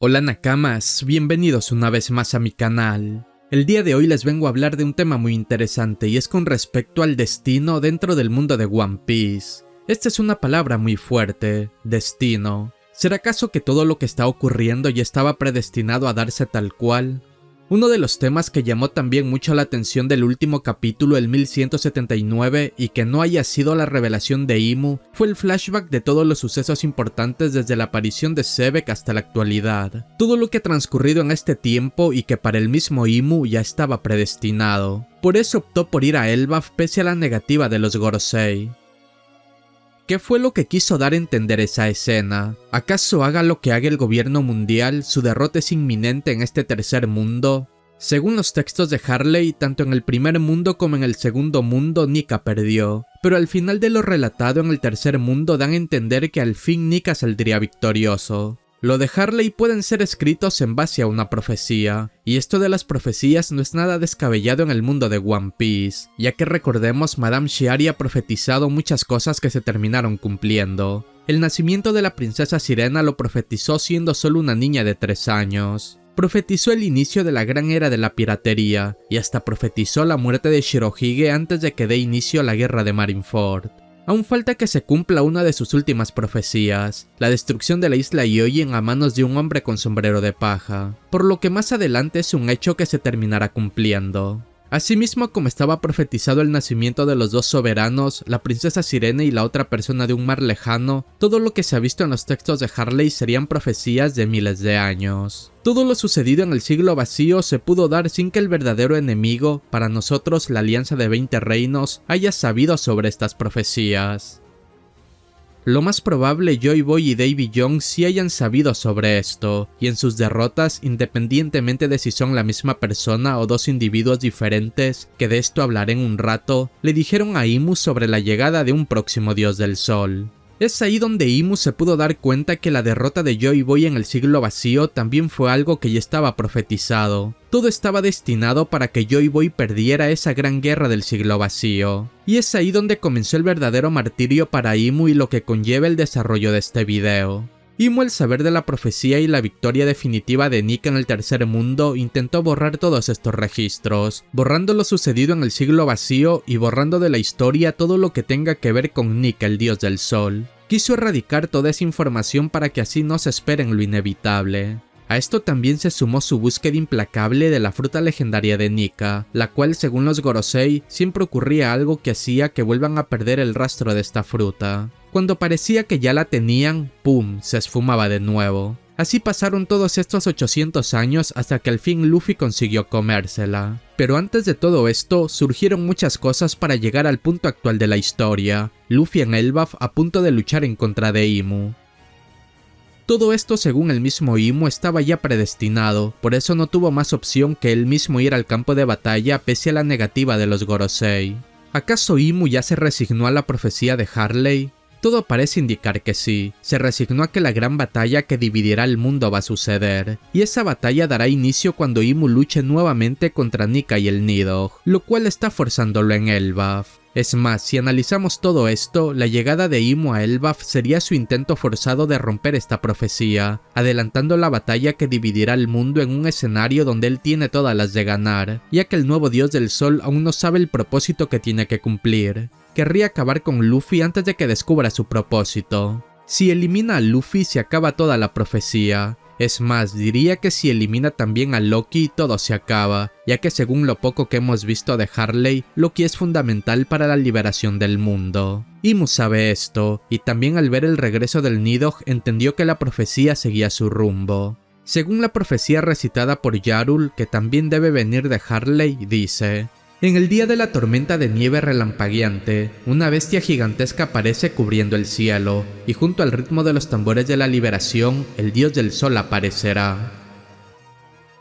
Hola Nakamas, bienvenidos una vez más a mi canal. El día de hoy les vengo a hablar de un tema muy interesante y es con respecto al destino dentro del mundo de One Piece. Esta es una palabra muy fuerte, destino. ¿Será acaso que todo lo que está ocurriendo ya estaba predestinado a darse tal cual? Uno de los temas que llamó también mucho la atención del último capítulo, el 1179, y que no haya sido la revelación de Imu, fue el flashback de todos los sucesos importantes desde la aparición de Xebec hasta la actualidad. Todo lo que ha transcurrido en este tiempo y que para el mismo Imu ya estaba predestinado. Por eso optó por ir a Elbaf pese a la negativa de los Gorosei. ¿Qué fue lo que quiso dar a entender esa escena? ¿Acaso haga lo que haga el gobierno mundial, su derrota es inminente en este tercer mundo? Según los textos de Harley, tanto en el primer mundo como en el segundo mundo Nika perdió, pero al final de lo relatado en el tercer mundo dan a entender que al fin Nika saldría victorioso. Lo de Harley pueden ser escritos en base a una profecía, y esto de las profecías no es nada descabellado en el mundo de One Piece, ya que recordemos Madame Shiari ha profetizado muchas cosas que se terminaron cumpliendo. El nacimiento de la princesa Sirena lo profetizó siendo solo una niña de 3 años. Profetizó el inicio de la gran era de la piratería, y hasta profetizó la muerte de Shirohige antes de que dé inicio a la guerra de Marineford. Aún falta que se cumpla una de sus últimas profecías, la destrucción de la isla Yoyin a manos de un hombre con sombrero de paja, por lo que más adelante es un hecho que se terminará cumpliendo. Asimismo, como estaba profetizado el nacimiento de los dos soberanos, la princesa Sirena y la otra persona de un mar lejano, todo lo que se ha visto en los textos de Harley serían profecías de miles de años. Todo lo sucedido en el siglo vacío se pudo dar sin que el verdadero enemigo, para nosotros la Alianza de 20 Reinos, haya sabido sobre estas profecías. Lo más probable, Joy Boy y Davy Young sí hayan sabido sobre esto, y en sus derrotas, independientemente de si son la misma persona o dos individuos diferentes, que de esto hablaré en un rato, le dijeron a Imu sobre la llegada de un próximo dios del sol. Es ahí donde Imu se pudo dar cuenta que la derrota de Joy Boy en el siglo vacío también fue algo que ya estaba profetizado. Todo estaba destinado para que Joy Boy perdiera esa gran guerra del siglo vacío. Y es ahí donde comenzó el verdadero martirio para Imu y lo que conlleva el desarrollo de este video. Imu, al saber de la profecía y la victoria definitiva de Nika en el tercer mundo, intentó borrar todos estos registros, borrando lo sucedido en el siglo vacío y borrando de la historia todo lo que tenga que ver con Nika, el dios del sol. Quiso erradicar toda esa información para que así no se esperen lo inevitable. A esto también se sumó su búsqueda implacable de la fruta legendaria de Nika, la cual según los Gorosei siempre ocurría algo que hacía que vuelvan a perder el rastro de esta fruta. Cuando parecía que ya la tenían, ¡pum!, se esfumaba de nuevo. Así pasaron todos estos 800 años hasta que al fin Luffy consiguió comérsela. Pero antes de todo esto, surgieron muchas cosas para llegar al punto actual de la historia. Luffy en Elbaf a punto de luchar en contra de Imu. Todo esto, según el mismo Imu, estaba ya predestinado, por eso no tuvo más opción que él mismo ir al campo de batalla pese a la negativa de los Gorosei. ¿Acaso Imu ya se resignó a la profecía de Harley? Todo parece indicar que sí, se resignó a que la gran batalla que dividirá el mundo va a suceder, y esa batalla dará inicio cuando Imu luche nuevamente contra Nika y el Nidhogg, lo cual está forzándolo en Elbaf. Es más, si analizamos todo esto, la llegada de Imu a Elbaf sería su intento forzado de romper esta profecía, adelantando la batalla que dividirá el mundo en un escenario donde él tiene todas las de ganar, ya que el nuevo dios del sol aún no sabe el propósito que tiene que cumplir. Querría acabar con Luffy antes de que descubra su propósito. Si elimina a Luffy se acaba toda la profecía. Es más, diría que si elimina también a Loki todo se acaba, ya que según lo poco que hemos visto de Harley, Loki es fundamental para la liberación del mundo. Imu sabe esto, y también al ver el regreso del Nidhogg entendió que la profecía seguía su rumbo. Según la profecía recitada por Yarul, que también debe venir de Harley, dice: en el día de la tormenta de nieve relampagueante, una bestia gigantesca aparece cubriendo el cielo, y junto al ritmo de los tambores de la liberación, el dios del sol aparecerá.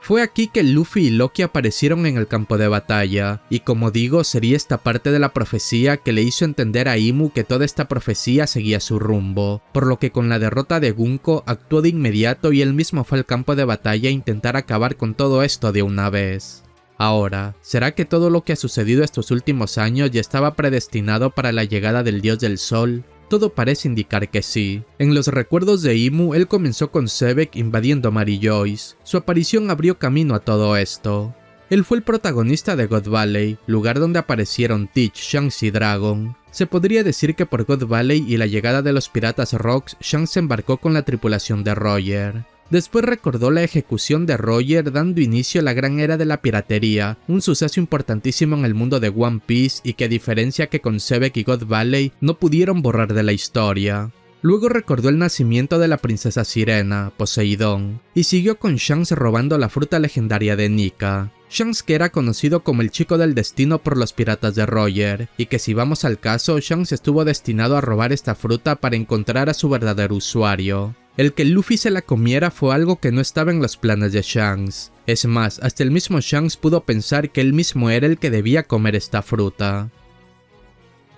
Fue aquí que Luffy y Loki aparecieron en el campo de batalla, y como digo, sería esta parte de la profecía que le hizo entender a Imu que toda esta profecía seguía su rumbo, por lo que con la derrota de Gunko actuó de inmediato y él mismo fue al campo de batalla a intentar acabar con todo esto de una vez. Ahora, ¿será que todo lo que ha sucedido estos últimos años ya estaba predestinado para la llegada del dios del sol? Todo parece indicar que sí. En los recuerdos de Imu, él comenzó con Sebek invadiendo Mary Joyce. Su aparición abrió camino a todo esto. Él fue el protagonista de God Valley, lugar donde aparecieron Teach, Shanks y Dragon. Se podría decir que por God Valley y la llegada de los piratas Rocks, Shanks se embarcó con la tripulación de Roger. Después recordó la ejecución de Roger, dando inicio a la gran era de la piratería, un suceso importantísimo en el mundo de One Piece y que a diferencia que con Sebek y God Valley, no pudieron borrar de la historia. Luego recordó el nacimiento de la princesa Sirena, Poseidón, y siguió con Shanks robando la fruta legendaria de Nika. Shanks, que era conocido como el chico del destino por los piratas de Roger, y que si vamos al caso, Shanks estuvo destinado a robar esta fruta para encontrar a su verdadero usuario. El que Luffy se la comiera fue algo que no estaba en los planes de Shanks. Es más, hasta el mismo Shanks pudo pensar que él mismo era el que debía comer esta fruta.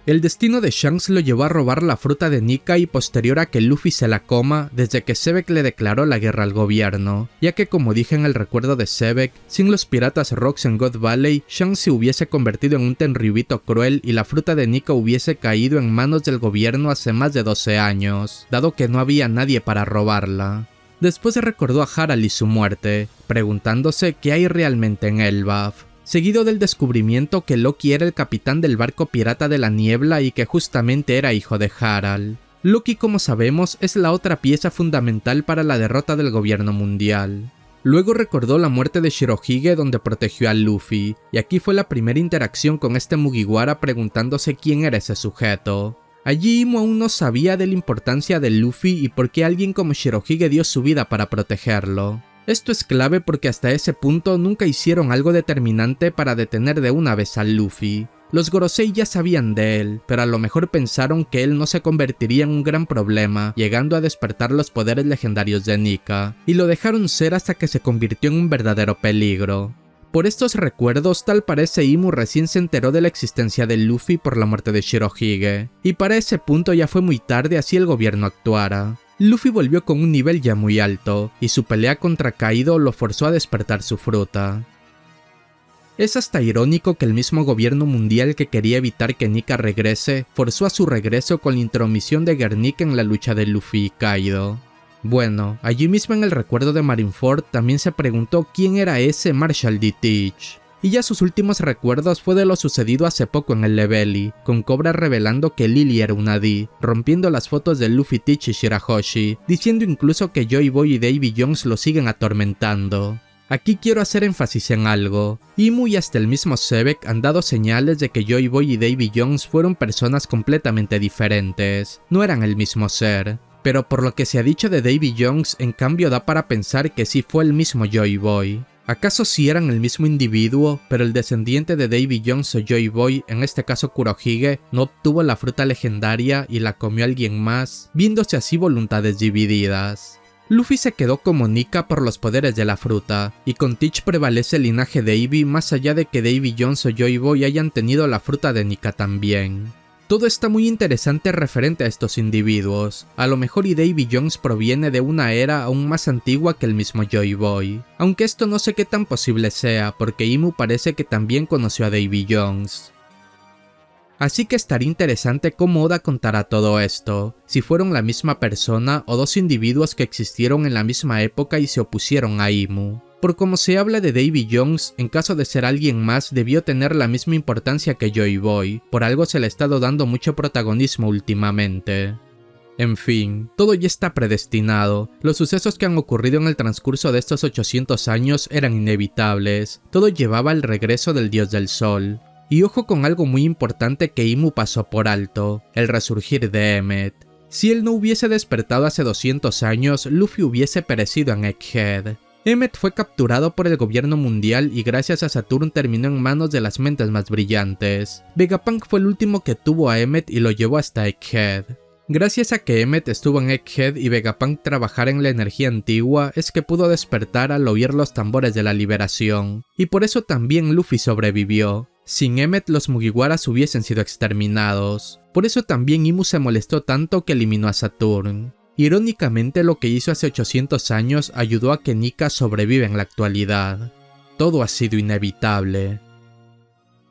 El destino de Shanks lo llevó a robar la fruta de Nika y posterior a que Luffy se la coma desde que Sebek le declaró la guerra al gobierno, ya que como dije en el recuerdo de Sebek, sin los piratas Rocks en God Valley, Shanks se hubiese convertido en un tenryubito cruel y la fruta de Nika hubiese caído en manos del gobierno hace más de 12 años, dado que no había nadie para robarla. Después recordó a Harald y su muerte, preguntándose qué hay realmente en Elbaf. Seguido del descubrimiento que Loki era el capitán del barco pirata de la niebla y que justamente era hijo de Harald. Loki, como sabemos, es la otra pieza fundamental para la derrota del gobierno mundial. Luego recordó la muerte de Shirohige donde protegió a Luffy, y aquí fue la primera interacción con este Mugiwara preguntándose quién era ese sujeto. Allí Imu aún no sabía de la importancia de Luffy y por qué alguien como Shirohige dio su vida para protegerlo. Esto es clave porque hasta ese punto nunca hicieron algo determinante para detener de una vez a Luffy. Los Gorosei ya sabían de él, pero a lo mejor pensaron que él no se convertiría en un gran problema, llegando a despertar los poderes legendarios de Nika, y lo dejaron ser hasta que se convirtió en un verdadero peligro. Por estos recuerdos, tal parece Imu recién se enteró de la existencia de Luffy por la muerte de Shirohige, y para ese punto ya fue muy tarde así el gobierno actuara. Luffy volvió con un nivel ya muy alto, y su pelea contra Kaido lo forzó a despertar su fruta. Es hasta irónico que el mismo gobierno mundial que quería evitar que Nika regrese, forzó a su regreso con la intromisión de Garnick en la lucha de Luffy y Kaido. Bueno, allí mismo en el recuerdo de Marineford también se preguntó quién era ese Marshall D. Teach. Y ya sus últimos recuerdos fue de lo sucedido hace poco en el Levely, con Cobra revelando que Lily era una D, rompiendo las fotos de Luffy, Teach y Shirahoshi, diciendo incluso que Joy Boy y Davy Jones lo siguen atormentando. Aquí quiero hacer énfasis en algo. Imu y hasta el mismo Sebek han dado señales de que Joy Boy y Davy Jones fueron personas completamente diferentes, no eran el mismo ser. Pero por lo que se ha dicho de Davy Jones, en cambio da para pensar que sí fue el mismo Joy Boy. ¿Acaso sí eran el mismo individuo, pero el descendiente de Davy Jones o Joy Boy, en este caso Kurohige, no obtuvo la fruta legendaria y la comió alguien más, viéndose así voluntades divididas? Luffy se quedó como Nika por los poderes de la fruta, y con Teach prevalece el linaje Davy más allá de que Davy Jones o Joy Boy hayan tenido la fruta de Nika también. Todo está muy interesante referente a estos individuos. A lo mejor y Davy Jones proviene de una era aún más antigua que el mismo Joy Boy. Aunque esto no sé qué tan posible sea, porque Imu parece que también conoció a Davy Jones. Así que estaría interesante cómo Oda contará todo esto, si fueron la misma persona o dos individuos que existieron en la misma época y se opusieron a Imu. Por como se habla de Davy Jones, en caso de ser alguien más debió tener la misma importancia que Joy Boy, por algo se le ha estado dando mucho protagonismo últimamente. En fin, todo ya está predestinado, los sucesos que han ocurrido en el transcurso de estos 800 años eran inevitables, todo llevaba al regreso del dios del sol. Y ojo con algo muy importante que Imu pasó por alto, el resurgir de Emmet. Si él no hubiese despertado hace 200 años, Luffy hubiese perecido en Egghead. Emmet fue capturado por el gobierno mundial y gracias a Saturn terminó en manos de las mentes más brillantes. Vegapunk fue el último que tuvo a Emmet y lo llevó hasta Egghead. Gracias a que Emmet estuvo en Egghead y Vegapunk trabajara en la energía antigua, es que pudo despertar al oír los tambores de la liberación. Y por eso también Luffy sobrevivió. Sin Emmet los Mugiwaras hubiesen sido exterminados. Por eso también Imu se molestó tanto que eliminó a Saturn. Irónicamente, lo que hizo hace 800 años ayudó a que Nika sobreviva en la actualidad. Todo ha sido inevitable.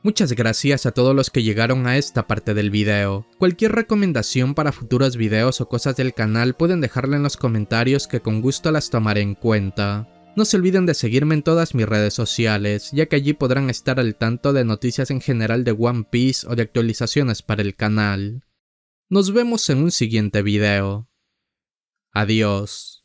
Muchas gracias a todos los que llegaron a esta parte del video. Cualquier recomendación para futuros videos o cosas del canal pueden dejarla en los comentarios que con gusto las tomaré en cuenta. No se olviden de seguirme en todas mis redes sociales, ya que allí podrán estar al tanto de noticias en general de One Piece o de actualizaciones para el canal. Nos vemos en un siguiente video. Adiós.